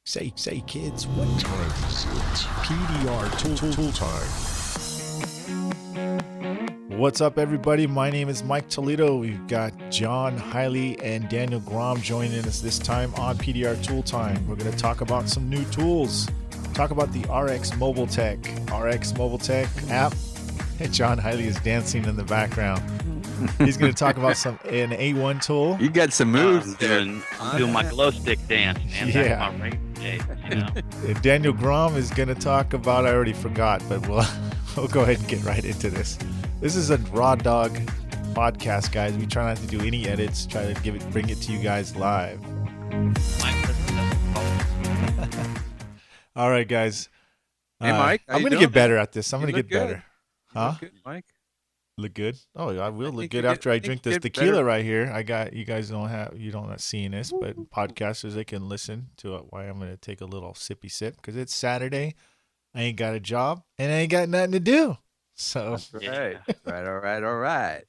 Say, kids, what time is it? PDR tool time. What's up, everybody? My name is Mike Toledo. We've got John, Highley, and Daniel Gromm joining us this time on PDR Tool Time. We're going to talk about some new tools. Talk about the RX Mobile Tech app. John Highley is dancing in the background. He's going to talk about an A1 tool. You got some moves. I'm doing my glow stick dance, man. Yeah. That's my rate day, you know? Daniel Gromm is going to talk about, I already forgot, but we'll go ahead and get right into this. This is a raw dog podcast, guys. We try not to do any edits, try to bring it to you guys live. All right, guys. Hey, Mike. I'm going to get better at this. I'm going to get better. Huh? Look good, Mike. Look good? Oh, I will look good after I drink this tequila right here. You guys you're not seeing this, but podcasters, they can listen to why I'm going to take a little sippy sip because it's Saturday. I ain't got a job and I ain't got nothing to do. So that's right. All right.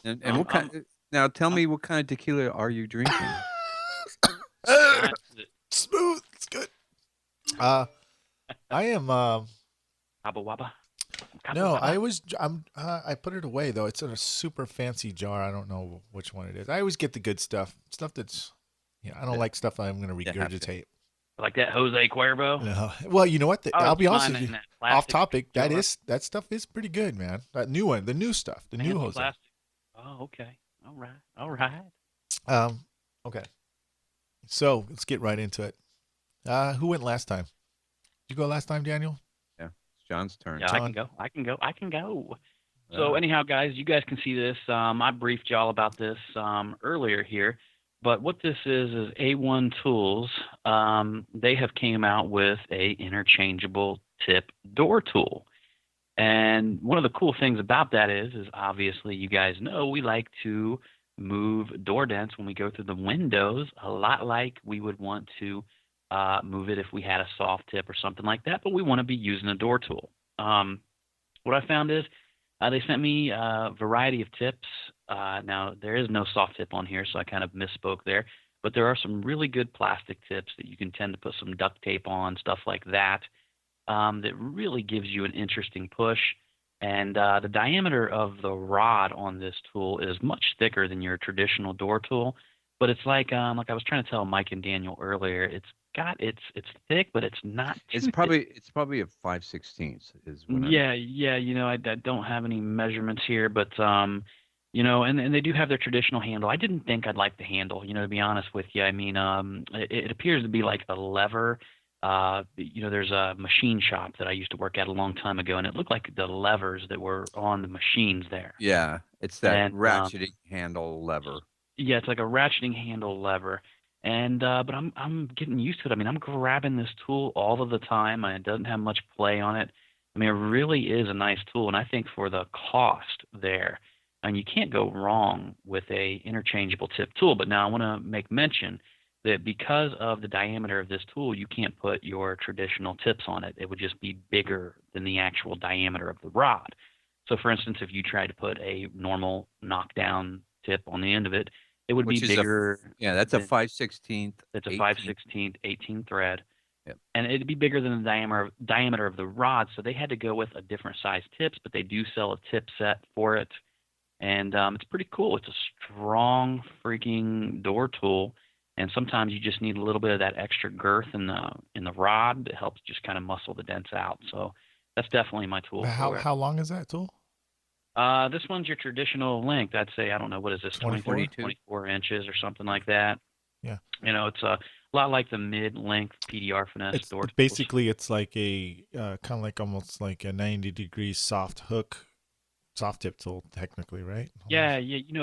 And what kind? Now tell me, what kind of tequila are you drinking? Smooth. It's good. I am. Abba Wabba. No, I put it away though. It's in a super fancy jar. I don't know which one it is. I always get the good stuff. Stuff that's, I don't like stuff I'm going to regurgitate. Like that Jose Cuervo? No. Well, you know what? I'll be honest with you. Off topic, that stuff is pretty good, man. That new one, the new stuff, the new Jose. Plastic. Oh, okay. All right. Okay. So let's get right into it. Who went last time? Did you go last time, Daniel? Yeah, it's John's turn. Yeah, John? I can go. So anyhow, guys, you guys can see this. I briefed y'all about this earlier here. But what this is A1 Tools. They have came out with a interchangeable tip door tool. And one of the cool things about that is obviously you guys know we like to move door dents when we go through the windows, a lot like we would want to move it if we had a soft tip or something like that, but we want to be using a door tool. What I found is they sent me a variety of tips. Now, there is no soft tip on here, so I kind of misspoke there. But there are some really good plastic tips that you can tend to put some duct tape on, stuff like that, that really gives you an interesting push. And the diameter of the rod on this tool is much thicker than your traditional door tool. But it's like I was trying to tell Mike and Daniel earlier, it's thick, but it's not too It's probably a 5/16 is what Yeah, I don't have any measurements here, but and they do have their traditional handle. I didn't think I'd like the handle, to be honest with you. I mean, it appears to be like a lever. There's a machine shop that I used to work at a long time ago, and it looked like the levers that were on the machines there. Yeah, it's that ratcheting handle lever. Yeah, it's like a ratcheting handle lever. And but I'm getting used to it. I mean, I'm grabbing this tool all of the time, and it doesn't have much play on it. I mean, it really is a nice tool, and I think for the cost there, and you can't go wrong with a interchangeable tip tool. But now I want to make mention that because of the diameter of this tool, you can't put your traditional tips on it. It would just be bigger than the actual diameter of the rod. So, for instance, if you tried to put a normal knockdown tip on the end of it, it would be bigger. That's a 5/16. It's a 5/16 18 thread. Yep. And it'd be bigger than the diameter of the rod. So they had to go with a different size tips, but they do sell a tip set for it. And it's pretty cool. It's a strong freaking door tool. And sometimes you just need a little bit of that extra girth in the rod that helps just kind of muscle the dents out. So that's definitely my tool. How long is that tool? This one's your traditional length. I'd say, I don't know, what is this, 24 inches or something like that. Yeah. It's a lot like the mid-length PDR finesse door tools. Basically, it's like a kind of like almost like a 90-degree soft tip tool, technically, right? Yeah,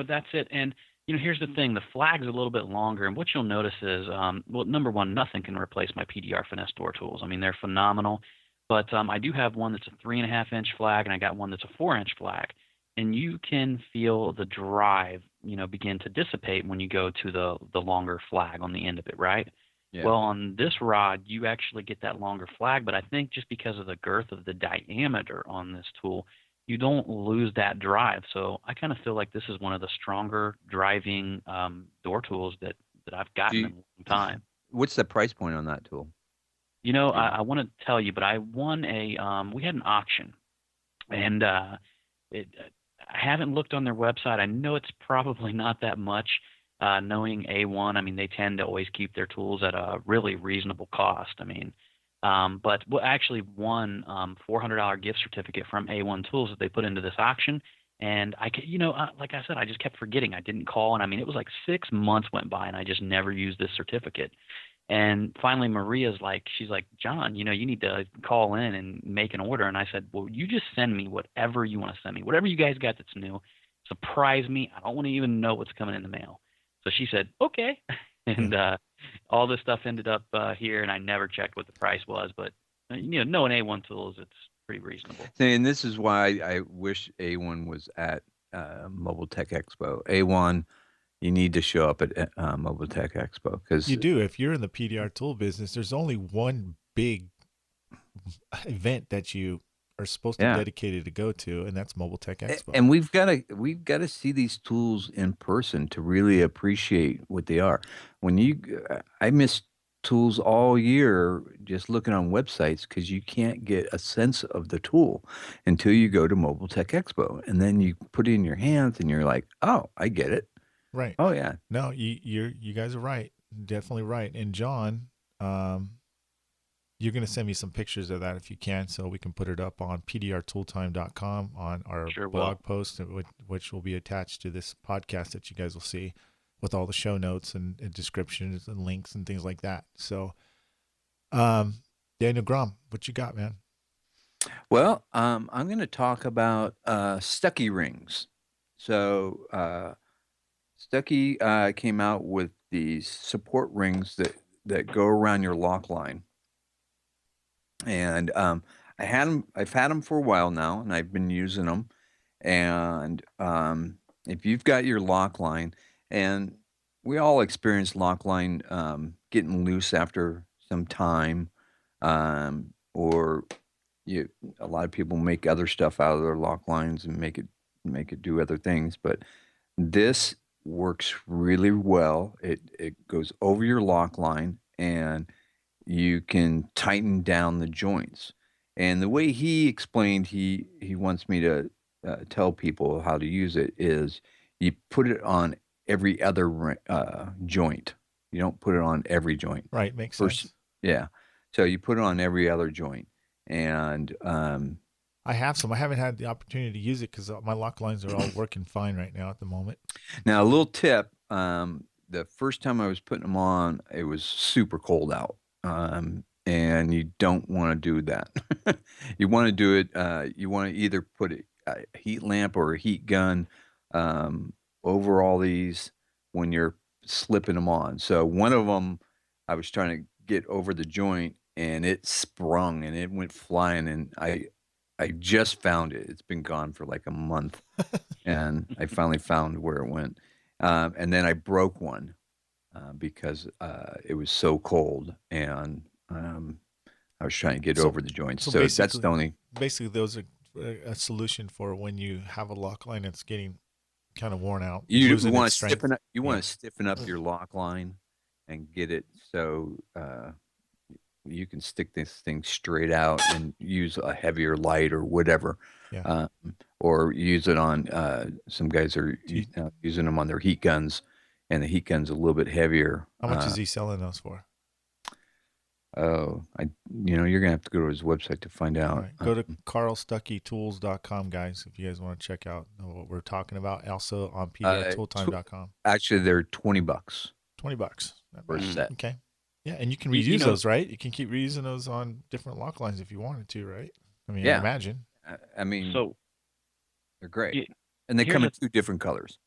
that's it. And here's the thing: the flag's a little bit longer, and what you'll notice is, number one, nothing can replace my PDR finesse door tools. I mean, they're phenomenal. But I do have one that's a 3.5-inch flag, and I got one that's a 4-inch flag. And you can feel the drive, begin to dissipate when you go to the longer flag on the end of it, right? Yeah. Well, on this rod, you actually get that longer flag, but I think just because of the girth of the diameter on this tool, you don't lose that drive. So I kind of feel like this is one of the stronger driving door tools that that I've Do gotten you, in a long time. what's the price point on that tool? You know, Do you know? I want to tell you, but I won a we had an auction, and it I haven't looked on their website. I know it's probably not that much. Knowing A1, I mean, they tend to always keep their tools at a really reasonable cost. I mean, but we actually won $400 gift certificate from A1 Tools that they put into this auction. And like I said, I just kept forgetting. I didn't call, and I mean, it was like 6 months went by, and I just never used this certificate. And finally, she's like, John, you need to call in and make an order. And I said, well, you just send me whatever you want to send me, whatever you guys got that's new. Surprise me. I don't want to even know what's coming in the mail. So she said, okay. And all this stuff ended up here, and I never checked what the price was. But, knowing A1 Tools, it's pretty reasonable. And this is why I wish A1 was at Mobile Tech Expo. A1, you need to show up at Mobile Tech Expo because You do. If you're in the PDR tool business, there's only one big event that you are supposed to Yeah. dedicated to go to, and that's Mobile Tech Expo. and we've got to see these tools in person to really appreciate what they are. I miss tools all year just looking on websites because you can't get a sense of the tool until you go to Mobile Tech Expo, and then you put it in your hands and you're like, oh, I get it. Right. Oh yeah. No, you guys are right. Definitely right. And John, you're going to send me some pictures of that if you can, so we can put it up on pdrtooltime.com on our Sure blog will. post, which will be attached to this podcast that you guys will see with all the show notes and descriptions and links and things like that. So, Daniel Gromm, what you got, man? Well, I'm going to talk about Stuckey Rings. So Stuckey came out with these support rings that go around your lock line, and I've had them for a while now, and I've been using them. And if you've got your lock line, and we all experience lock line getting loose after some time, or a lot of people make other stuff out of their lock lines and make it do other things, but this works really well. It goes over your lock line, and you can tighten down the joints. And the way he explained, he wants me to tell people how to use it is you put it on every other joint. You don't put it on every joint. Right, makes First, sense. yeah. So you put it on every other joint, and I have some. I haven't had the opportunity to use it because my lock lines are all working fine right now at the moment. now a little tip: the first time I was putting them on, it was super cold out, and you don't want to do that. You want to do it. You want to either put a heat lamp or a heat gun over all these when you're slipping them on. So one of them, I was trying to get over the joint, and it sprung and it went flying, and I just found it. It's been gone for like a month, and I finally found where it went. And then I broke one because it was so cold, and I was trying to get over the joints. so So that's basically- the only. Basically, those are a solution for when you have a lock line that's getting kind of worn out. You losing want to its strength. stiffen up. You Yeah. want to stiffen up your lock line and get it so you can stick this thing straight out and use a heavier light or whatever. Yeah. Or use it on some guys are using them on their heat guns, and the heat gun's a little bit heavier. How much is he selling those for? Oh, you're gonna have to go to his website to find out. All right. Go to carlstuckytools.com, guys, if you guys want to check out what we're talking about. Also on pdrtooltime.com. Actually, they're $20 $20. Not for a bad. set. Okay. Yeah, and you can You- reuse you know- those, right? You can keep reusing those on different lock lines if you wanted to, right? I mean, Yeah. I imagine. I mean, So they're great, y- and they here's come in a- two different colors.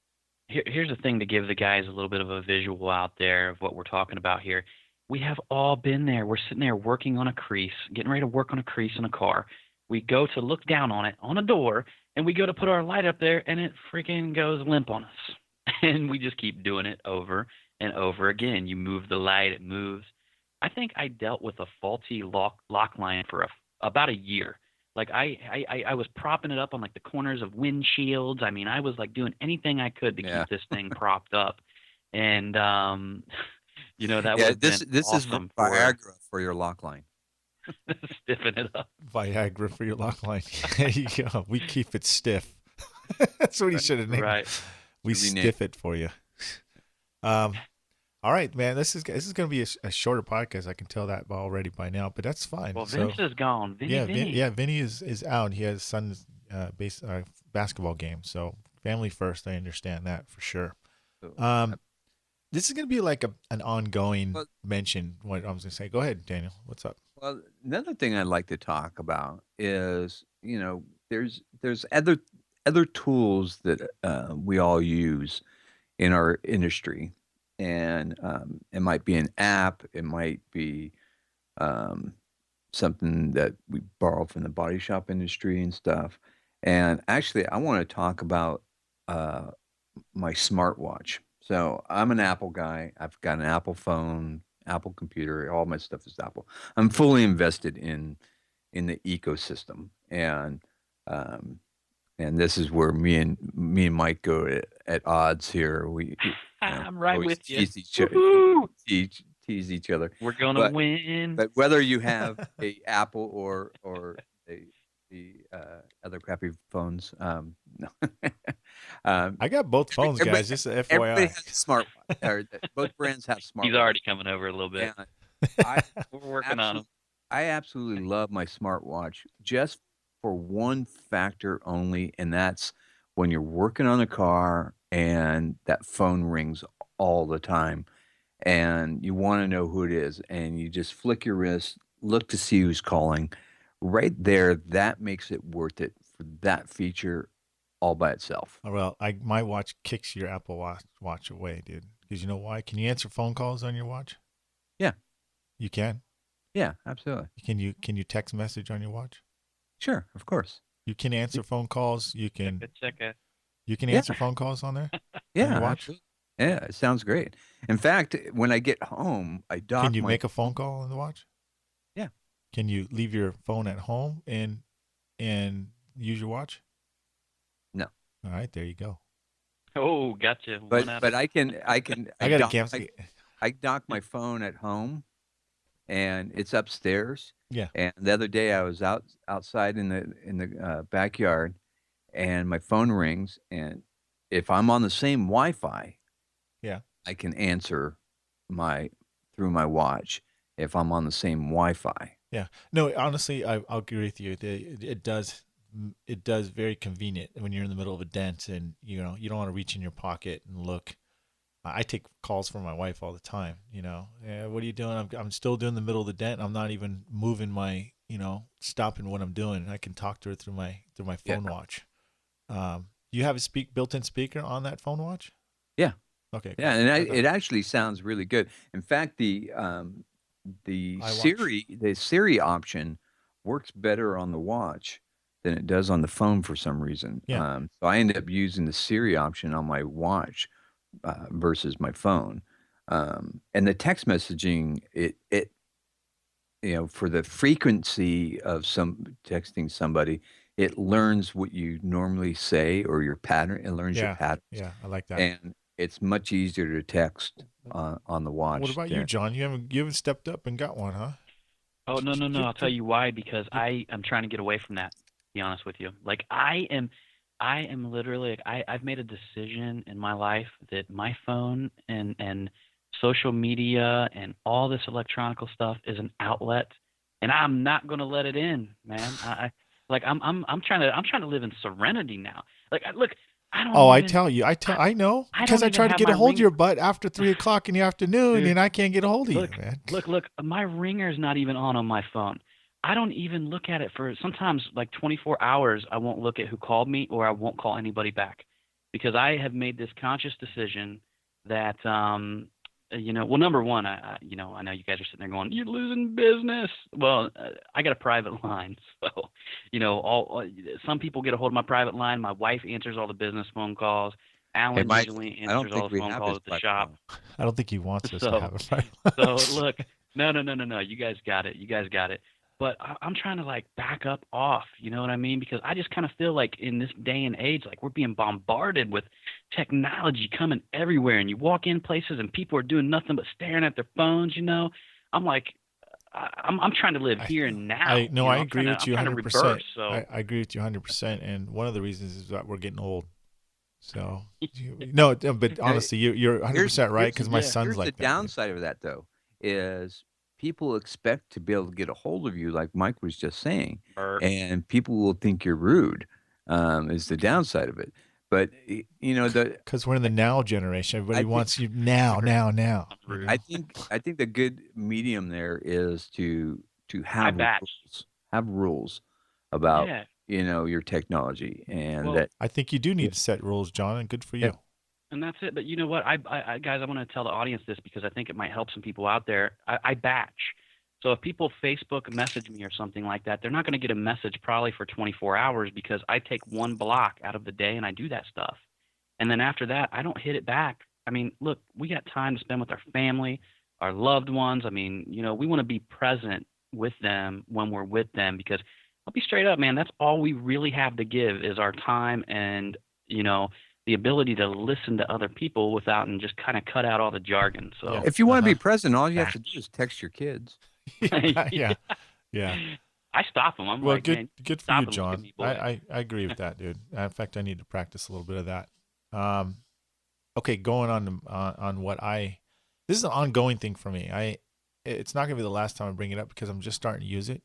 here's the thing to give the guys a little bit of a visual out there of what we're talking about here. We have all been there. We're sitting there working on a crease, getting ready to work on a crease in a car. We go to look down on it on a door, and we go to put our light up there, and it freaking goes limp on us. And we just keep doing it over and over again. You move the light, it moves. I think I dealt with a faulty lock line for about a year. Like I was propping it up on like the corners of windshields. I mean, I was like doing anything I could to Yeah. keep this thing propped up. And That would Yeah, have been this is awesome for Viagra for your lock line. stiffing it up. Viagra for your lock line. Yeah, we keep it stiff. That's what he should have named. Right. We Should rename. stiff it for you. All right, man. This is going to be a shorter podcast. I can tell that already by now, but that's fine. Well, Vince is gone. Vinny. Vinny is out. He has his son's basketball game. So family first. I understand that for sure. This is going to be like an ongoing mention. What I was going to say. Go ahead, Daniel. What's up? Well, another thing I'd like to talk about is, there's other tools that we all use in our industry, and it might be an app, it might be something that we borrow from the body shop industry and stuff. And actually, I want to talk about my smartwatch. So I'm an Apple guy. I've got an Apple phone, Apple computer. All my stuff is Apple. I'm fully invested in the ecosystem, and this is where me and Mike go at odds here. We I'm right always with you. tease each other. We're gonna win. But whether you have a Apple or the other crappy phones, no. I got both phones, guys. Just a FYI. Everybody has a smartwatch. Both brands have smartwatches. He's already coming over a little bit. We're working on him. I absolutely love my smartwatch just for one factor only, and that's when you're working on a car and that phone rings all the time, and you want to know who it is, and you just flick your wrist, look to see who's calling. Right there, that makes it worth it for that feature all by itself. Oh, well, my watch kicks your Apple watch away, dude. Because you know why? Can you answer phone calls on your watch? Yeah. You can? Yeah, absolutely. Can you text message on your watch? Sure, of course. You can answer phone calls. You can Check it. You can answer phone calls on there? Yeah, on your watch? absolutely. Yeah, it sounds great. In fact, when I get home, I dock Can you make a phone call on the watch? Yeah. Can you leave your phone at home and use your watch? No. All right, there you go. Oh, gotcha. But I can I got to cancel. I dock my phone at home, and it's upstairs. Yeah. And the other day I was outside in the backyard, and my phone rings, and if I'm on the same Wi-Fi, yeah, I can answer through my watch if I'm on the same Wi-Fi. Yeah. No, honestly, I'll agree with you. It does very convenient when you're in the middle of a dent and you don't want to reach in your pocket and look. I take calls from my wife all the time. What are you doing? I'm still doing the middle of the dent. I'm not even moving my, stopping what I'm doing. I can talk to her through my phone watch. You have a built-in speaker on that phone watch? Yeah. Okay. Yeah, and it actually sounds really good. In fact, the Siri option works better on the watch than it does on the phone for some reason. Yeah. So I end up using the Siri option on my watch versus my phone. And the text messaging, it for the frequency of texting somebody, it learns what you normally say or your pattern. It learns your patterns. Yeah, I like that. And it's much easier to text on the watch. What about you, John? You haven't stepped up and got one, huh? Oh, no. I'll tell you why. Because I am trying to get away from that, to be honest with you. Like, I am literally, I've made a decision in my life that my phone and social media and all this electronical stuff is an outlet, and I'm not going to let it in, man. I'm trying to live in serenity now. Like, look, I don't. Oh, I know because I try to get a hold of your butt after 3:00 in the afternoon, and I can't get a hold of you, man. Look, my ringer's not even on my phone. I don't even look at it for sometimes like 24 hours. I won't look at who called me, or I won't call anybody back, because I have made this conscious decision that well, number one, I know you guys are sitting there going, "You're losing business." Well, I got a private line, so some people get a hold of my private line. My wife answers all the business phone calls. Alan usually answers all the phone calls at the shop. I don't think he wants us to have a private line. So look, no. You guys got it. but I'm trying to like back up off, you know what I mean? Because I just kind of feel like in this day and age, like we're being bombarded with technology coming everywhere, and you walk in places and people are doing nothing but staring at their phones. I'm like, I'm trying to live here and now. I no, I agree I'm with you trying to 100%. reverse. So I agree with you 100%. And one of the reasons is that we're getting old. So no, but honestly, you're 100% right because my yeah. son's Here's the like that. Dude. downside of that, though, is people expect to be able to get a hold of you, like Mike was just saying, and people will think you're rude. Is the downside of it. But Because we're in the now generation, everybody I think wants you now. rude. I think the good medium there is to have batch. rules, about Yeah. your technology, and Well, that I think you do need to set rules, John, and good for you. Yeah. and that's it. But you know what? Guys, I want to tell the audience this because I think it might help some people out there. I batch. So if people Facebook message me or something like that, they're not going to get a message probably for 24 hours because I take one block out of the day and I do that stuff. And then after that, I don't hit it back. I mean, look, we got time to spend with our family, our loved ones. I mean, we want to be present with them when we're with them because I'll be straight up, man, that's all we really have to give is our time and, the ability to listen to other people without and just kind of cut out all the jargon. So if you want to be present, all you have to do is text your kids. yeah. I stop them. I'm Well, like, good, man, good for stop you, and look at John. me, boy. I agree with that, dude. In fact, I need to practice a little bit of that. Okay, going on what this is an ongoing thing for me. It's not gonna be the last time I bring it up because I'm just starting to use it,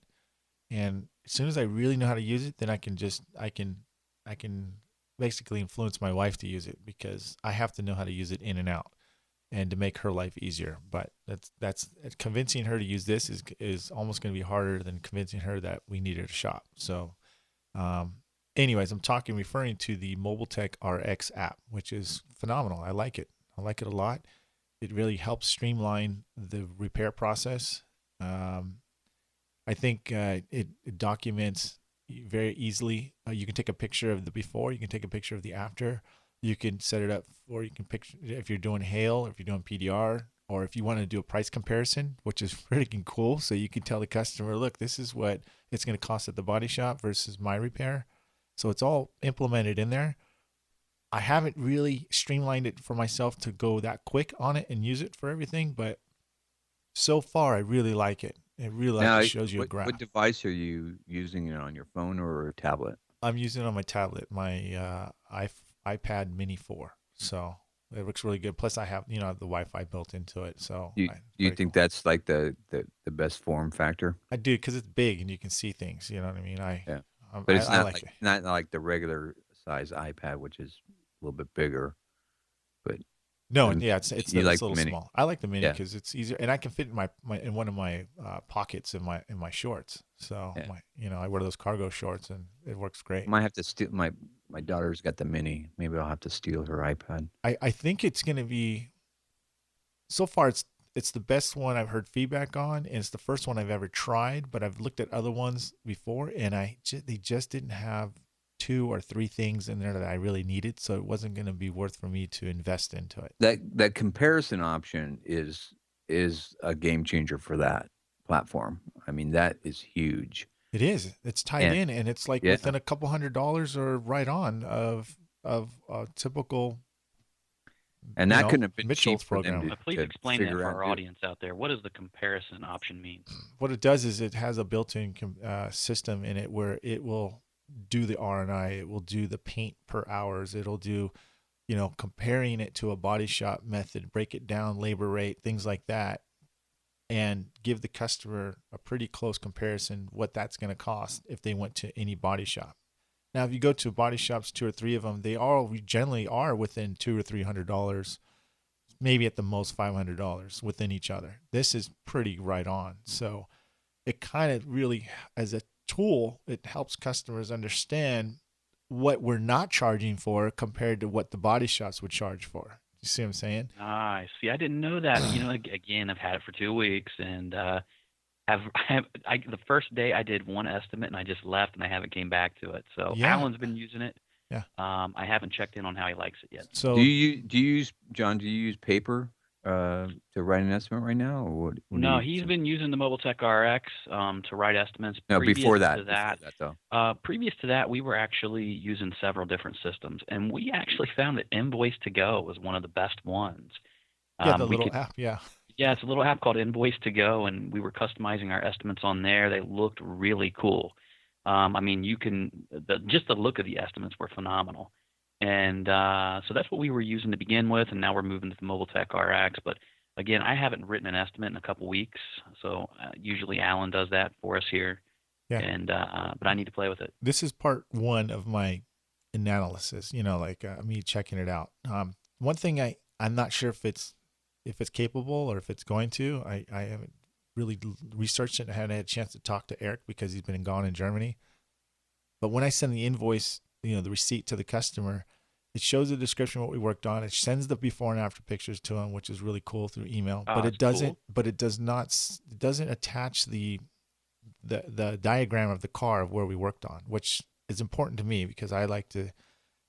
and as soon as I really know how to use it, then I can basically influence my wife to use it because I have to know how to use it in and out, and to make her life easier. But that's convincing her to use this is almost going to be harder than convincing her that we need her to shop. So, anyways, I'm referring to the Mobile Tech RX app, which is phenomenal. I like it. I like it a lot. It really helps streamline the repair process. I think it documents very easily. You can take a picture of the before. You can take a picture of the after. You can set it up or you can picture if you're doing hail, if you're doing PDR, or if you want to do a price comparison, which is freaking cool. So you can tell the customer, look, this is what it's going to cost at the body shop versus my repair. So it's all implemented in there. I haven't really streamlined it for myself to go that quick on it and use it for everything, but so far I really like it. It really Now, it shows you a graph. what device are you using it on, your phone or a tablet? I'm using it on my tablet, my iPad Mini 4. So it looks really good. Plus, I have the Wi-Fi built into it. So Do you think that's like the best form factor? I do because it's big and you can see things. You know what I mean? But it's I not like like it. not like the regular size iPad, which is a little bit bigger. But No, and it's you it's like a the little Mini. small. I like the Mini Yeah. because it's easier and I can fit in in one of my pockets in my shorts. So Yeah. I wear those cargo shorts and it works great. Might have to steal my daughter's got the Mini. Maybe I'll have to steal her iPad. I think it's gonna be. So far, it's the best one I've heard feedback on, and it's the first one I've ever tried. But I've looked at other ones before, and they just didn't have 2 or 3 things in there that I really needed, so it wasn't going to be worth for me to invest into it. That comparison option is a game changer for that platform. I mean, that is huge. It is. It's tied in, and it's like Yeah. within a couple $100 or right on of a typical. And that couldn't have been Mitchell's cheap for them program. to Please explain that figure for out. our audience out there. What does the comparison option mean? What it does is it has a built-in system in it where it will do the R&I, it will do the paint per hours, it'll do, comparing it to a body shop method, break it down, labor rate, things like that, and give the customer a pretty close comparison what that's going to cost if they went to any body shop. Now, if you go to body shops, 2 or 3 of them, they all generally are within $200 or $300, maybe at the most $500 within each other. This is pretty right on. So it kind of really, as a tool, it helps customers understand what we're not charging for compared to what the body shops would charge for. You see what I'm saying? Nice. See, I didn't know that. Again, I've had it for 2 weeks, and the first day I did one estimate, and I just left, and I haven't came back to it. So Yeah. Alan's been using it. Yeah. I haven't checked in on how he likes it yet. So Do you use, John? Do you use paper to write an estimate right now, or what are No, you he's using? been using the Mobile Tech RX to write estimates. No, Previous to before that, that though. we were actually using several different systems, and we actually found that Invoice to Go was one of the best ones. Yeah, the We little could, app. Yeah. yeah, it's a little app called Invoice to Go, and we were customizing our estimates on there. They looked really cool. I mean, just the look of the estimates were phenomenal. And so that's what we were using to begin with, and now we're moving to the Mobile Tech RX. But again, I haven't written an estimate in a couple weeks, so usually Alan does that for us here. Yeah. And but I need to play with it. This is part one of my analysis, like me checking it out. One thing I'm not sure if it's capable or if it's going to. I haven't really researched it. I haven't had a chance to talk to Eric because he's been gone in Germany. But when I send the invoice, the receipt to the customer, it shows the description of what we worked on. It sends the before and after pictures to him, which is really cool through email. Oh, But that's it doesn't. cool. But it does not. It doesn't attach the diagram of the car of where we worked on, which is important to me because I like to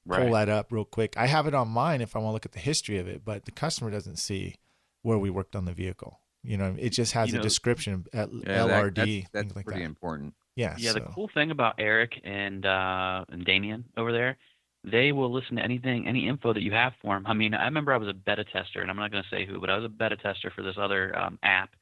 pull Right. that up real quick. I have it on mine if I want to look at the history of it, but the customer doesn't see where we worked on the vehicle. It just has You a know, description at Yeah, LRD, that's things like pretty that. important. Yeah. Yeah, the So cool thing about Eric and Damien over there, they will listen to anything, any info that you have for them. I mean, I remember I was a beta tester, and I'm not going to say who, but I was a beta tester for this other app,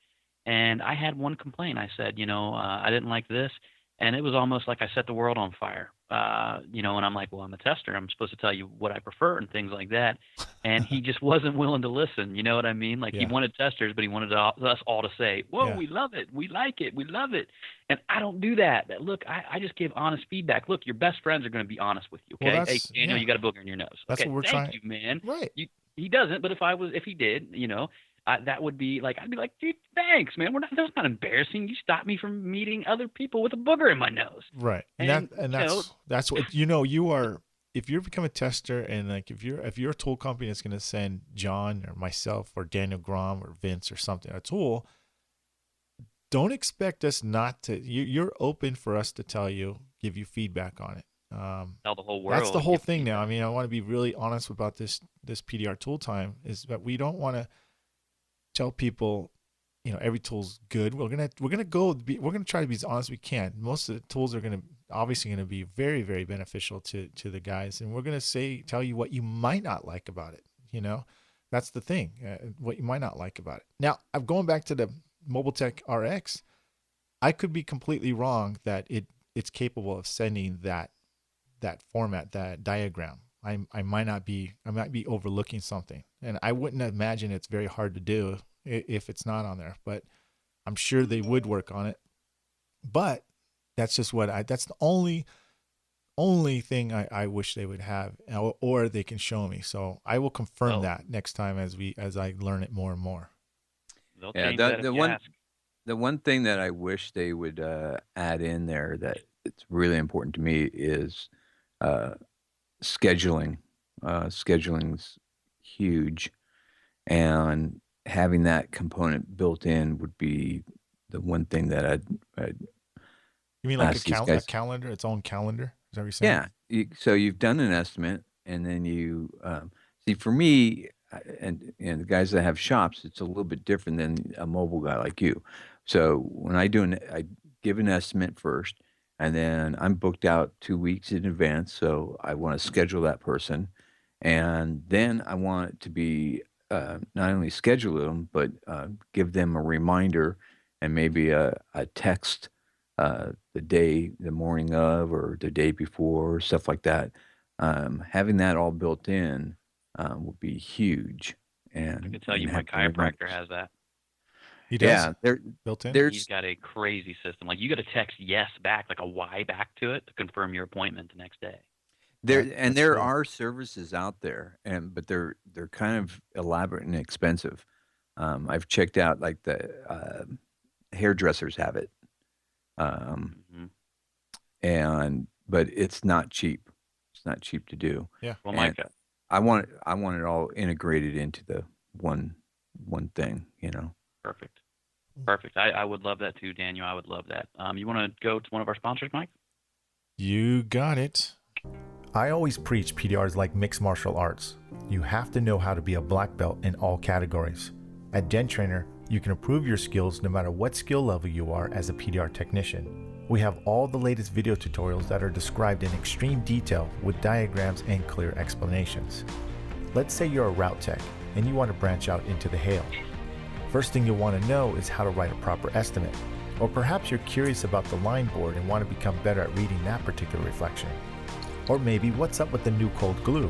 and I had one complaint. I said, I didn't like this, and it was almost like I set the world on fire. And I'm like, well, I'm a tester. I'm supposed to tell you what I prefer and things like that. And he just wasn't willing to listen. You know what I mean? Like he yeah, wanted testers, but he wanted us all to say, whoa, yeah. we love it. We like it. We love it. And I don't do that. Look, I just give honest feedback. Look, your best friends are going to be honest with you. Well, Okay. Hey, that's Daniel, yeah. you got a booger in your nose. That's Okay. what we're Thank trying. you, man. Right. He doesn't, but if he did, that would be like, I'd be like, dude, thanks, man. That's not embarrassing. You stopped me from meeting other people with a booger in my nose. Right. And That's what you are. If you become a tester and like if you're a tool company that's going to send John or myself or Daniel Gromm or Vince or something a tool, don't expect us not to. You're open for us to give you feedback on it. tell the whole world. That's the whole give thing now. I feedback. mean, I want to be really honest about this PDR tool time is that we don't want to tell people, every tool's good. We're gonna try to be as honest as we can. Most of the tools are obviously gonna be very, very beneficial to the guys, and we're gonna tell you what you might not like about it. That's the thing, what you might not like about it. Now, I'm going back to the Mobile Tech RX. I could be completely wrong that it's capable of sending that format, that diagram. I might be overlooking something, and I wouldn't imagine it's very hard to do if it's not on there, but I'm sure they would work on it. But that's just that's the only thing I wish they would have, or they can show me. So I will confirm that next time as I learn it more and more. They'll Yeah, change that if you ask. the one thing that I wish they would add in there that it's really important to me is scheduling. Scheduling's huge, and having that component built in would be the one thing that I'd You mean like ask these guys. a calendar, its own calendar? Is that what you're saying? Yeah. So you've done an estimate, and then you see. For me, and the guys that have shops, it's a little bit different than a mobile guy like you. So when I give an estimate first, and then I'm booked out 2 weeks in advance. So I want to schedule that person, and then I want it to be not only schedule them, but give them a reminder and maybe a text the morning of, or the day before, stuff like that. Having that all built in would be huge. I And can tell you, my have the chiropractor reminders. has that. He does Yeah, built in. He's there's got a crazy system. Like you got to text yes back, like a Y back to it to confirm your appointment the next day. That's there cool. are services out there, but they're kind of elaborate and expensive. I've checked out like the hairdressers have it, um, hmm but it's not cheap. It's not cheap to do. Yeah. Well, And Micah, I want it all integrated into the one thing. perfect. Perfect. I would love that too, Daniel. I would love that. You want to go to one of our sponsors, Mike? You got it. I always preach PDRs like mixed martial arts. You have to know how to be a black belt in all categories. At Dent Trainer, you can improve your skills no matter what skill level you are as a PDR technician. We have all the latest video tutorials that are described in extreme detail with diagrams and clear explanations. Let's say you're a route tech and you want to branch out into the hail. First thing you'll want to know is how to write a proper estimate. Or perhaps you're curious about the line board and want to become better at reading that particular reflection. Or maybe what's up with the new cold glue?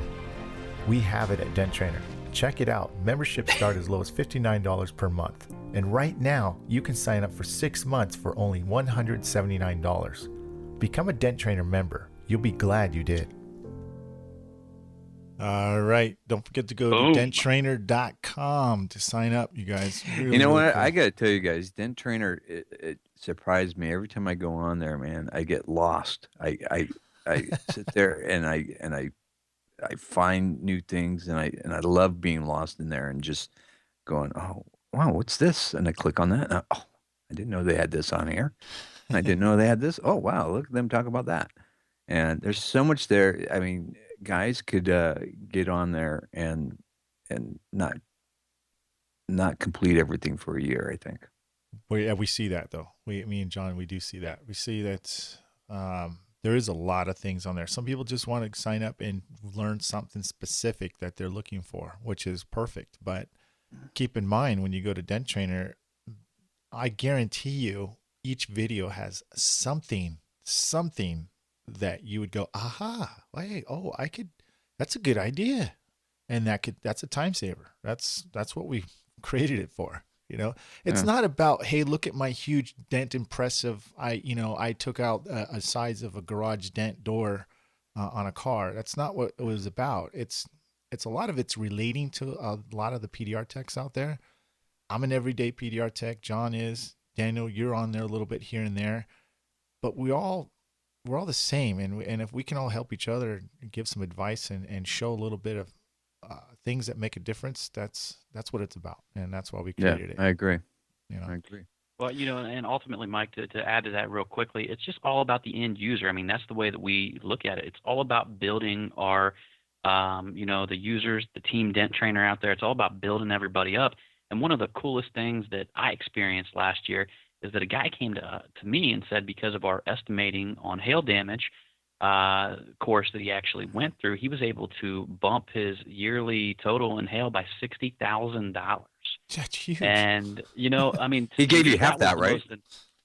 We have it at Dent Trainer. Check it out. Memberships start as low as $59 per month. And right now, you can sign up for 6 months for only $179. Become a Dent Trainer member. You'll be glad you did. All right. Don't forget to go to denttrainer.com to sign up, you guys. Really, You know really what? cool. I got to tell you guys, Dent Trainer, it surprised me. Every time I go on there, man, I get lost. I sit there and I find new things, and I love being lost in there and just going, oh, wow, what's this? And I click on that. And I didn't know they had this on here. And I didn't know they had this. Oh, wow, look at them talk about that. And there's so much there. I mean, guys could get on there and not complete everything for a year, I think. Well, yeah, we see that though. Me and John, we do see that. We see that there is a lot of things on there. Some people just want to sign up and learn something specific that they're looking for, which is perfect. But keep in mind, when you go to Dent Trainer, I guarantee you each video has something that you would go, aha, hey, oh, that's a good idea. And that's a time saver. That's what we created it for. You know, it's not about, hey, look at my huge dent, impressive. I took out a size of a garage dent door on a car. That's not what it was about. It's a lot of it's relating to a lot of the PDR techs out there. I'm an everyday PDR tech. John is. Daniel, you're on there a little bit here and there, but we're all the same. And if we can all help each other and give some advice and show a little bit of things that make a difference, that's what it's about, and that's why we created it. I agree. I agree. Well, and ultimately, Mike, to add to that real quickly, it's just all about the end user. I mean, that's the way that we look at it. It's all about building our, the users, the team Dent Trainer out there. It's all about building everybody up. And one of the coolest things that I experienced last year is that a guy came to me and said, because of our estimating on hail damage course that he actually went through, he was able to bump his yearly total in hail by $60,000. That's huge. And I mean, he gave you half that, right?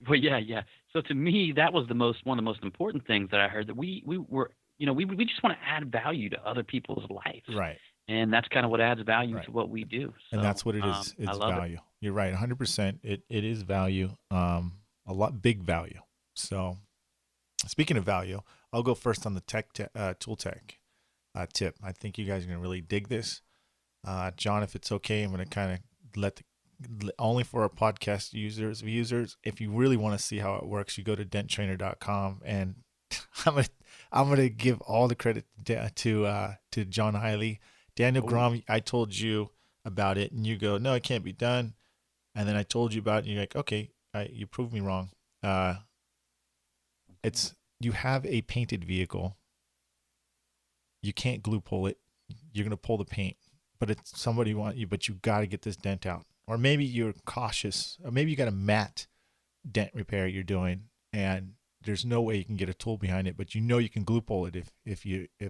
Well, yeah. So to me, that was one of the most important things that I heard, that we were, we just want to add value to other people's lives, right? And that's kind of what adds value to what we do. So, and that's what it is. It's value. You're right, 100%. It is value. A lot, big value. So, speaking of value, I'll go first on the tool tech tip. I think you guys are gonna really dig this. John, if it's okay, I'm gonna kind of only for our podcast users. If you really want to see how it works, you go to denttrainer.com, and I'm gonna give all the credit to John Highley. Daniel Gromm, I told you about it, and you go, no, it can't be done. And then I told you about it, and you're like, okay, you proved me wrong. You have a painted vehicle. You can't glue pull it. You're going to pull the paint, but it's somebody but you got to get this dent out. Or maybe you're cautious, or maybe you got a matte dent repair you're doing, and there's no way you can get a tool behind it, but you can glue pull it if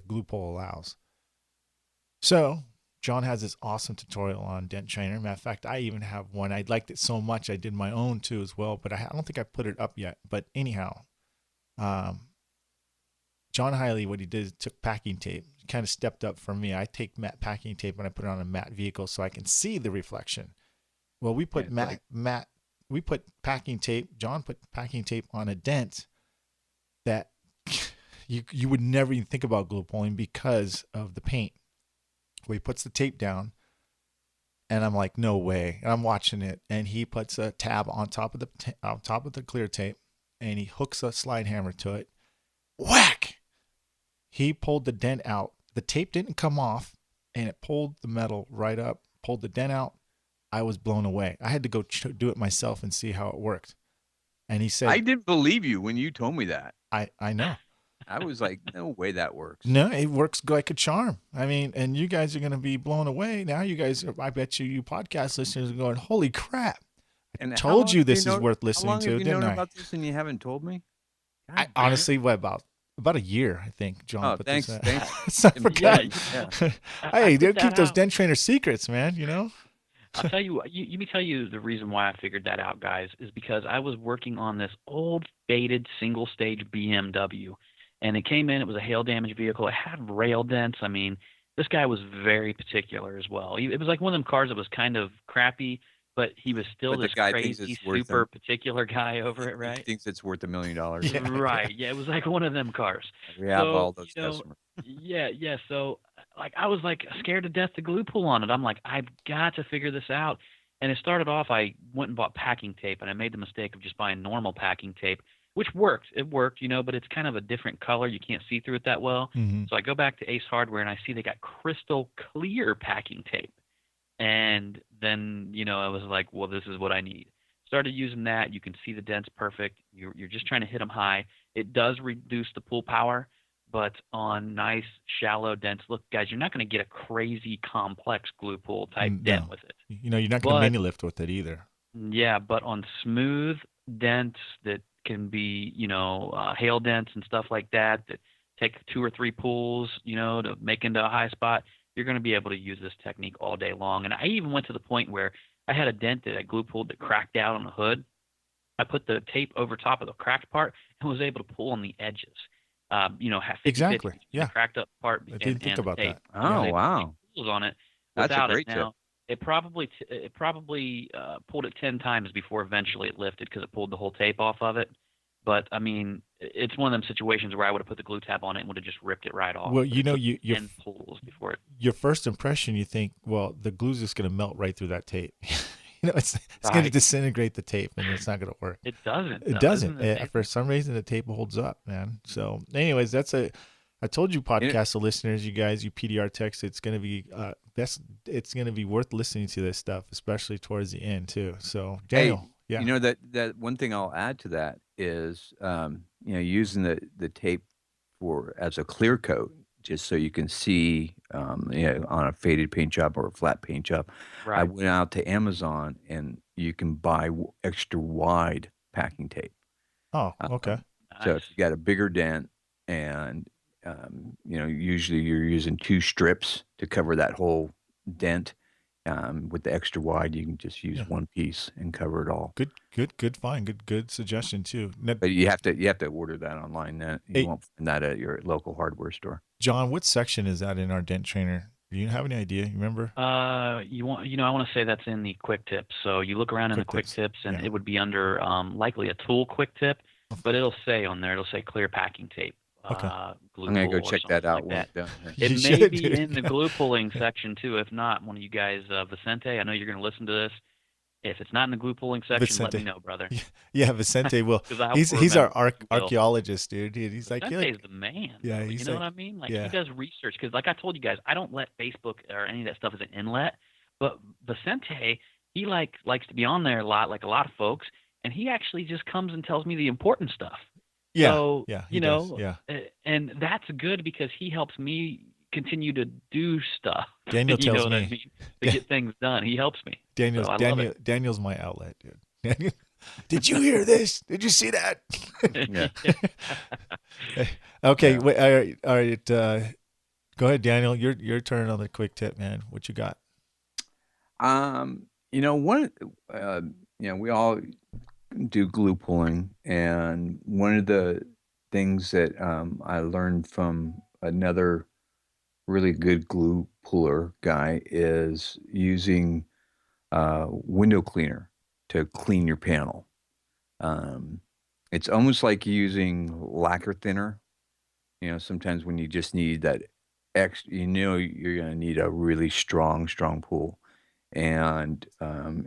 glue pull allows. So John has this awesome tutorial on Dent Trainer. Matter of fact, I even have one. I liked it so much I did my own too as well, but I don't think I put it up yet. But anyhow, John Highley, what he did is took packing tape, kind of stepped up for me. I take matte packing tape and I put it on a matte vehicle so I can see the reflection. Well, we put we put packing tape. John put packing tape on a dent that you would never even think about glue pulling because of the paint. Well, he puts the tape down, and I'm like, no way. And I'm watching it, and he puts a tab on top of the clear tape, and he hooks a slide hammer to it. Whack! He pulled the dent out. The tape didn't come off, and it pulled the metal right up, pulled the dent out. I was blown away. I had to go do it myself and see how it worked. And he said, I didn't believe you when you told me that. I know. I was like, no way that works. No, it works like a charm. I mean, and you guys are going to be blown away. Now you guys, I bet you podcast listeners are going, holy crap. And Told you this is worth how listening long to, have you didn't known I? about this and you haven't told me? I God damn it. honestly, what about a year, I think, John. Oh, put thanks. this out. Thanks. I forgot. Yeah. Hey, I they put keep that those out. dent trainer secrets, man, you know? I'll tell you what. Let me tell you the reason why I figured that out, guys, is because I was working on this old faded single stage BMW, and it came in. It was a hail damaged vehicle. It had rail dents. I mean, this guy was very particular as well. It was like one of them cars that was kind of crappy, but he was still But the this guy thinks crazy, it's worth super particular guy over it, He right? thinks it's worth $1 million. Yeah. Right. Yeah, it was like one of them cars. We have all So, those you know, customers. yeah. So, like, I was like scared to death to glue pull on it. I'm like, I've got to figure this out. And it started off, I went and bought packing tape, and I made the mistake of just buying normal packing tape, which worked. It worked, but it's kind of a different color. You can't see through it that well. Mm-hmm. So I go back to Ace Hardware, and I see they got crystal clear packing tape. And then, I was like, well, this is what I need. Started using that. You can see the dents perfect. You're just trying to hit them high. It does reduce the pull power, but on nice shallow dents, look, guys, you're not going to get a crazy complex glue pull type dent No. with it. You're not going to But mini lift with it either. yeah, but on smooth dents that can be, hail dents and stuff like that take 2 or 3 pulls, to make into a high spot, you're going to be able to use this technique all day long. And I even went to the point where I had a dent that I glue pulled that cracked out on the hood. I put the tape over top of the cracked part and was able to pull on the edges. Have 50/50 Exactly, between yeah. the cracked up part I and, didn't think and about the tape. that. I was Oh, able to wow. make pulls on it That's a without great it. tip. Now, it probably pulled it 10 times before eventually it lifted because it pulled the whole tape off of it. But I mean, it's one of them situations where I would have put the glue tab on it and would have just ripped it right off. Well, But it took your 10 pulls before it. your first impression, you think, well, the glue's just going to melt right through that tape. It's going to Right. disintegrate the tape, and it's not going to work. It doesn't. It though. doesn't. Isn't it amazing? For some reason, the tape holds up, man. So, anyways, I told you, podcast listeners, you guys, you PDR techs, it's going to be it's going to be worth listening to this stuff, especially towards the end too. So, Daniel, yeah, that one thing I'll add to that is, using the tape as a clear coat, just so you can see, on a faded paint job or a flat paint job. I Right. went out to Amazon and you can buy extra wide packing tape. Oh, okay. So Nice. if you got a bigger dent and, usually you're using 2 strips to cover that whole dent. With the extra wide, you can just use Yeah. one piece and cover it all. Good find. Good suggestion too. Now, But you have to order that online. You Hey. won't find that at your local hardware store. John, what section is that in our dent trainer? Do you have any idea? You remember? I want to say that's in the quick tips. So you look around in the Quick quick tips, tips, and yeah. it would be under likely a tool quick tip, but it'll say on there, it'll say clear packing tape. Okay. Glue I'm gonna go pull or check that something out like when that. we're done here. It You may should, be dude. in the glue pulling section too. If not, one of you guys, Vicente, I know you're going to listen to this. If it's not in the glue pulling section, let Vicente. me know, brother. Yeah, Vicente will. 'Cause I He's will our remember. Will. archaeologist, dude. He's like, Vicente's the man. Yeah, though, he's you know like- what I mean? Like yeah. he does research because, like I told you guys, I don't let Facebook or any of that stuff as an inlet. But Vicente, he likes to be on there a lot, like a lot of folks, and he actually just comes and tells me the important stuff. yeah, So, yeah, he you does, know, yeah. And that's good because he helps me continue to do stuff. Daniel you know tells what me. I mean? To get things done. He helps me. Daniel's So I love it. Daniel's my outlet, dude. Daniel, did you hear this? Did you see that? Yeah. Okay, Yeah. wait, all right. Go ahead, Daniel. Your turn on the quick tip, man. What you got? We all do glue pulling, and one of the things that I learned from another really good glue puller guy is using window cleaner to clean your panel. It's almost like using lacquer thinner. Sometimes when you just need that you're going to need a really strong pull. And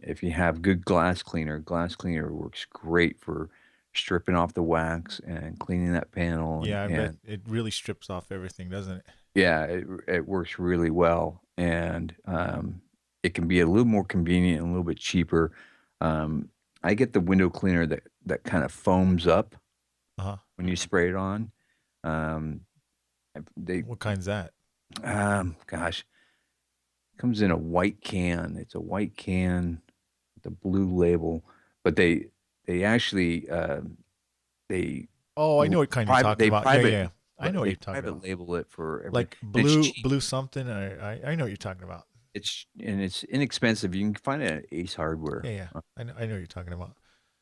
if you have good glass cleaner works great for stripping off the wax and cleaning that panel. Yeah, I and, bet it really strips off everything, doesn't it? yeah, it works really well, and it can be a little more convenient and a little bit cheaper. I get the window cleaner that kind of foams up Uh-huh. when you spray it on. Um, they What kind's that? gosh, comes in a white can. It's a white can with a blue label, but they actually they Oh, I know what kind you're private talking they about. Yeah, private yeah. I know what they you're talking private about. label it for every. Like And it's blue, cheap. blue something. I know what you're talking about. It's inexpensive. You can find it at Ace Hardware. Yeah, yeah. I know what you're talking about.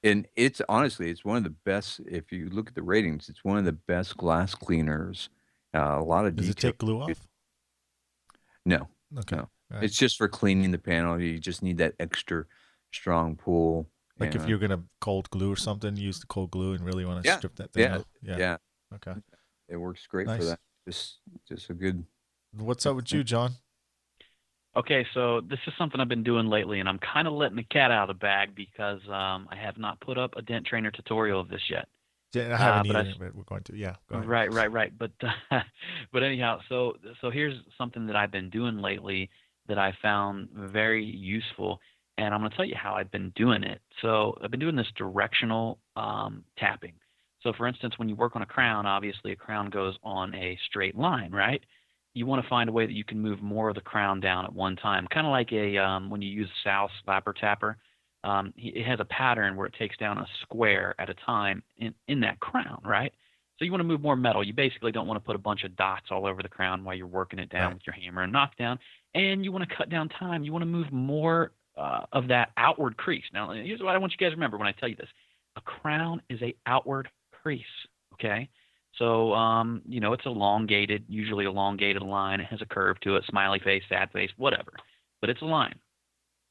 And it's honestly, it's one of the best. If you look at the ratings, it's one of the best glass cleaners. A lot of Does it detail. take glue off? No, Okay. no. All right. It's just for cleaning the panel. You just need that extra strong pull. Like if And you're gonna cold glue or something, use the cold glue and really want to yeah, strip that thing yeah, out. Yeah. yeah. Okay. It works great for Nice. that. Just a good, What's good up with thing. you, John? Okay, so this is something I've been doing lately, and I'm kind of letting the cat out of the bag because I have not put up a dent trainer tutorial of this yet. Yeah, I haven't But either, but we're going to. Yeah. Go ahead. right. But but anyhow, so here's something that I've been doing lately that I found very useful, and I'm going to tell you how I've been doing it. So I've been doing this directional tapping. So for instance, when you work on a crown, obviously a crown goes on a straight line, right? You want to find a way that you can move more of the crown down at one time, kind of like a when you use South slapper tapper. It has a pattern where it takes down a square at a time in that crown, right? So you want to move more metal. You basically don't want to put a bunch of dots all over the crown while you're working it down Right. with your hammer and knockdown. And you want to cut down time. You want to move more of that outward crease. Now, here's what I want you guys to remember when I tell you this: a crown is a outward crease. Okay. So, it's elongated, usually elongated line. It has a curve to it, smiley face, sad face, whatever. But it's a line.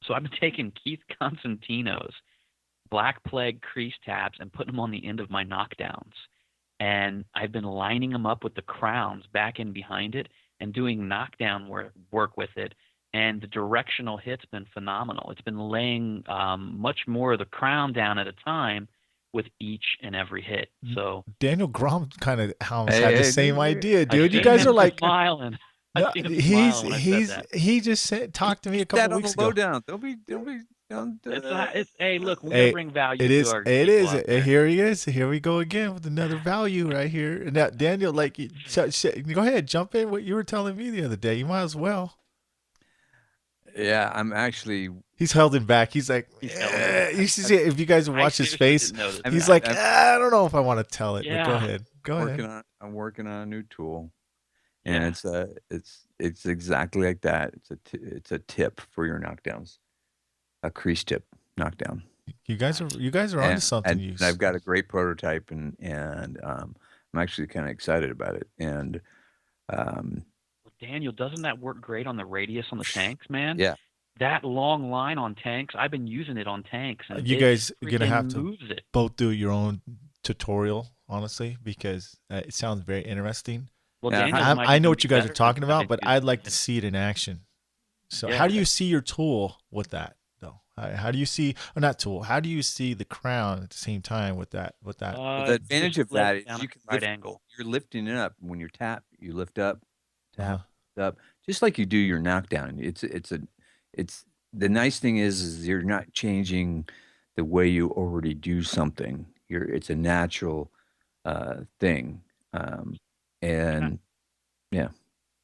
So I've been taking Keith Constantino's Black Plague crease tabs and putting them on the end of my knockdowns. And I've been lining them up with the crowns back and behind it and doing knockdown work with it. And the directional hit's been phenomenal. It's been laying much more of the crown down at a time with each and every hit. So Daniel Gromm kind of almost had the Hey, same idea, I dude. You seen guys are him like, smiling. I no, seen him smiling when I said that. he just said talked to me a Keep couple that on the weeks ago. lowdown. Don't. It's hey, look, we gotta Hey, bring value it to is. our It people is. out there. Here he is. Here we go again with another value right here. Now, Daniel, like, go ahead, jump in. What you were telling me the other day. You might as well. Yeah, I'm actually. He's held him back. He's like, He's held him you should see it. If you guys I watch his seriously face, didn't notice I'm, he's that. like, I'm I don't know if I want to tell it. But go Yeah, ahead. Go ahead. I'm working on a new tool, and yeah. it's exactly like that. It's a tip for your knockdowns, a crease tip knockdown. You guys are onto something. And I've got a great prototype, and I'm actually kind of excited about it. And um, Well, Daniel, doesn't that work great on the radius on the tanks, man? yeah, That long line on tanks, I've been using it on tanks, and You it guys are gonna have freaking to moves it. both do your own tutorial, honestly, because it sounds very interesting. Well, yeah. Daniel's might I know even what be you guys are better talking since I've about, been but I'd using like to it. see it in action. So, Yeah, how do you see your tool with that, though? How do you see, or not tool? How do you see the crown at the same time with that? With that? Well, the advantage just of let that it is down you at can the right lift. angle. You're lifting it up when you tap. You lift up, Uh-huh. tap up, just like you do your knockdown. It's the nice thing is you're not changing the way you already do something. It's a natural thing, Can I, and yeah,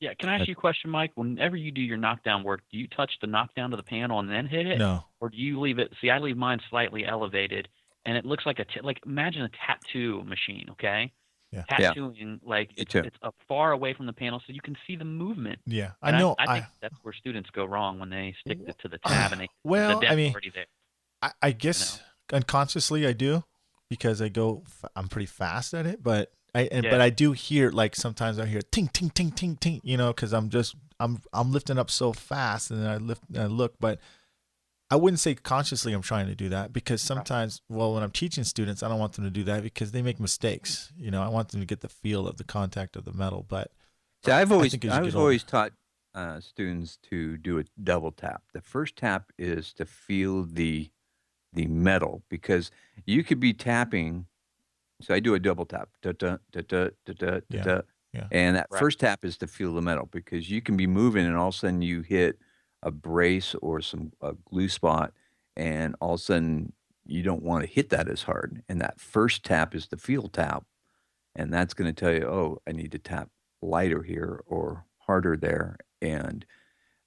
yeah, can I ask that- you a question, Mike? Whenever you do your knockdown work, do you touch the knockdown to the panel and then hit it, No. or do you leave it? See, I leave mine slightly elevated, and it looks like like imagine a tattoo machine, okay? Yeah. yeah, Tattooing like me too. it's up far away from the panel so you can see the movement. Yeah, I And know. I think that's where students go wrong when they stick it to the tab and the Well, I depth mean, already there. I You guess know? unconsciously I do because I'm pretty fast at it, but but Yeah. I do hear, like, sometimes I hear ting ting ting ting ting, because I'm lifting up so fast, and then I lift and I look, but I wouldn't say consciously I'm trying to do that, because sometimes, well, when I'm teaching students, I don't want them to do that because they make mistakes. I want them to get the feel of the contact of the metal, but See, I've I always think as you I've get older, always taught students to do a double tap. The first tap is to feel the metal because you could be tapping. So I do a double tap, da, da, da, da, da, da, da, yeah, da. yeah, And that Right. first tap is to feel the metal because you can be moving and all of a sudden you hit a brace or a glue spot, and all of a sudden you don't want to hit that as hard. And that first tap is the feel tap, and that's going to tell you, oh, I need to tap lighter here or harder there. And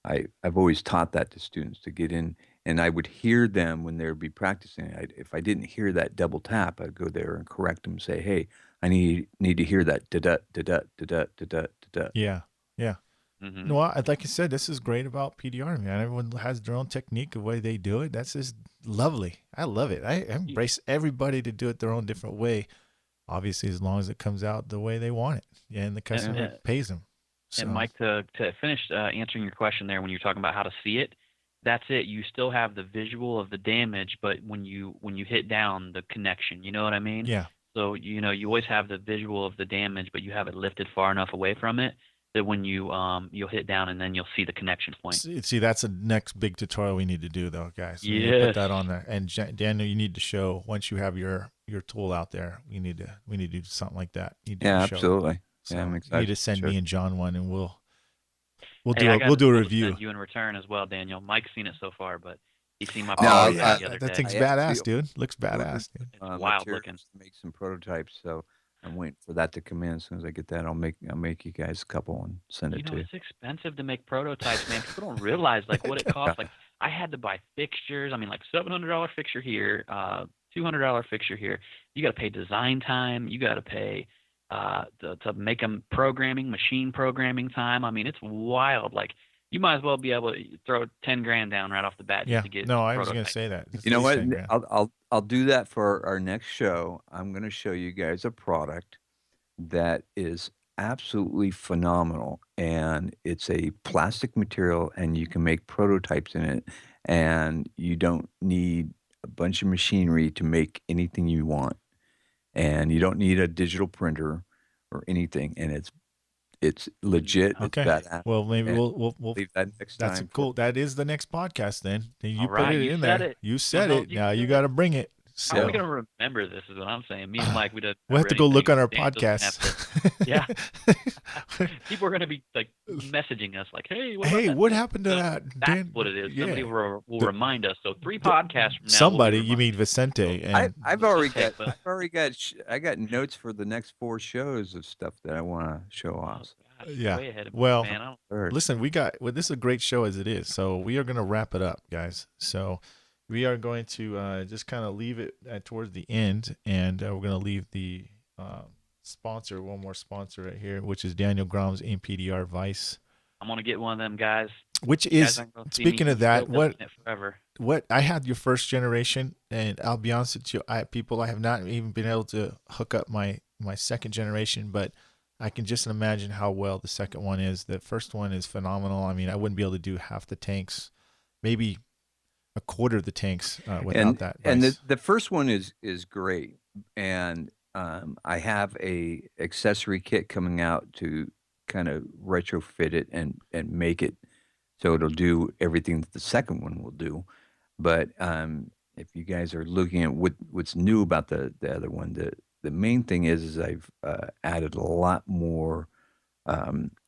I've always taught that to students to get in, and I would hear them when they would be practicing. If I didn't hear that double tap, I'd go there and correct them, say, hey, I need to hear that da da da da da da da da da. Yeah. Yeah. Mm-hmm. No, like you said, this is great about PDR, man. Everyone has their own technique of the way they do it. That's just lovely. I love it. I embrace everybody to do it their own different way. Obviously, as long as it comes out the way they want it, and the customer pays them. So. And Mike, to finish answering your question there, when you're talking about how to see it, that's it. You still have the visual of the damage, but when you hit down, the connection. You know what I mean? Yeah. So you always have the visual of the damage, but you have it lifted far enough away from it that when you'll hit down and then you'll see the connection point. See, that's the next big tutorial we need to do, though, guys. Yeah. Put that on there. And Daniel, you need to show once you have your tool out there. We need to do something like that. Yeah, absolutely. So I'm excited. You need to send me and John one, and we'll do a review. Send you in return as well, Daniel. Mike's seen it so far, but he's seen my. The other day. That thing's badass, dude. Looks badass, dude. It's wild looking. To make some prototypes, so I'm waiting for that to come in. As soon as I get that, I'll make you guys a couple and send it to you. It's expensive to make prototypes, man. People don't realize like what it costs. Like I had to buy fixtures. I mean, like $700 fixture here, $200 fixture here. You got to pay design time. You got to pay to make them machine programming time. I mean, it's wild. Like you might as well be able to throw 10 grand down right off the bat just to get. No, I was going to say that. You know what? I'll do that for our next show. I'm going to show you guys a product that is absolutely phenomenal, and it's a plastic material, and you can make prototypes in it, and you don't need a bunch of machinery to make anything you want, and you don't need a digital printer or anything, and it's legit. Okay. It's badass. Well, maybe we'll leave that next time. That's cool. That is the next podcast then. You put it in there. You said it. Now you got to bring it. So. How are we going to remember this is what I'm saying. Me and Mike, we'll have to go look on our podcast. Yeah. People are going to be like messaging us like, hey, what happened to that? That's what it is. Yeah. Somebody will remind us. So 3 podcasts from now. Somebody, you mean Vicente. And I've already got notes for the next 4 shows of stuff that I want to show off. Yeah. Way ahead of well, me, man. Listen, this is a great show as it is. So we are going to wrap it up, guys. So we are going to just kind of leave it towards the end, and we're going to leave the sponsor, one more sponsor right here, which is Daniel Gromm's MPDR Vice. I'm going to get one of them, guys. Which is, speaking of that, what I had your first generation, and I'll be honest with you, I have not even been able to hook up my second generation, but I can just imagine how well the second one is. The first one is phenomenal. I mean, I wouldn't be able to do half the tanks, maybe a quarter of the tanks without that. And the first one is great. And I have a accessory kit coming out to kind of retrofit it and make it so it'll do everything that the second one will do. But if you guys are looking at what's new about the other one, the main thing is I've added a lot more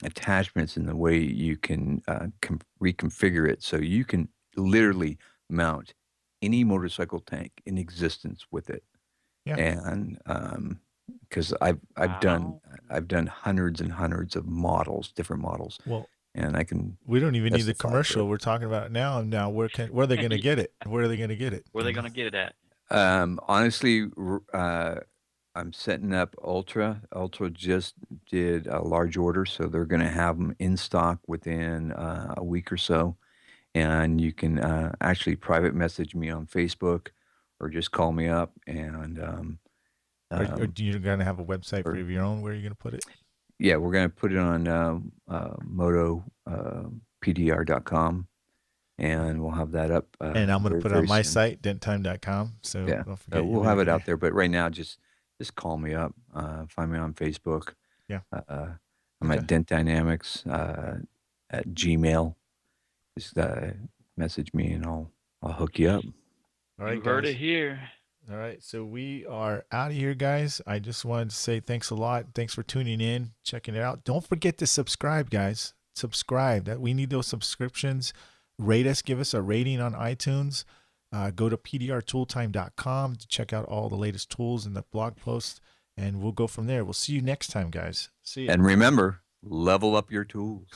attachments in the way you can reconfigure it, so you can literally mount any motorcycle tank in existence with it. Yeah. And because I've done hundreds and hundreds of models, different models. Well, and I can. We don't even need the commercial. We're talking about it now. Now, where are they going to get it? Where are they going to get it? Where are they going to get it at? Honestly, I'm setting up Ultra. Ultra just did a large order, so they're going to have them in stock within a week or so. And you can actually private message me on Facebook or just call me up. And are you going to have a website for your own? Where are you going to put it? Yeah, we're going to put it on motopdr.com. And we'll have that up. And I'm going to put it on my site, denttime.com. So yeah, don't forget we'll have it out there. But right now, just call me up. Find me on Facebook. Yeah. I'm at Dent Dynamics at Gmail. Just message me and I'll hook you up. All right, you heard it here. All right, so we are out of here, guys. I just wanted to say thanks a lot. Thanks for tuning in, checking it out. Don't forget to subscribe, guys. Subscribe. That we need those subscriptions. Rate us. Give us a rating on iTunes. Go to pdrtooltime.com to check out all the latest tools and the blog posts. and we'll go from there. We'll see you next time, guys. See you. And remember, level up your tools.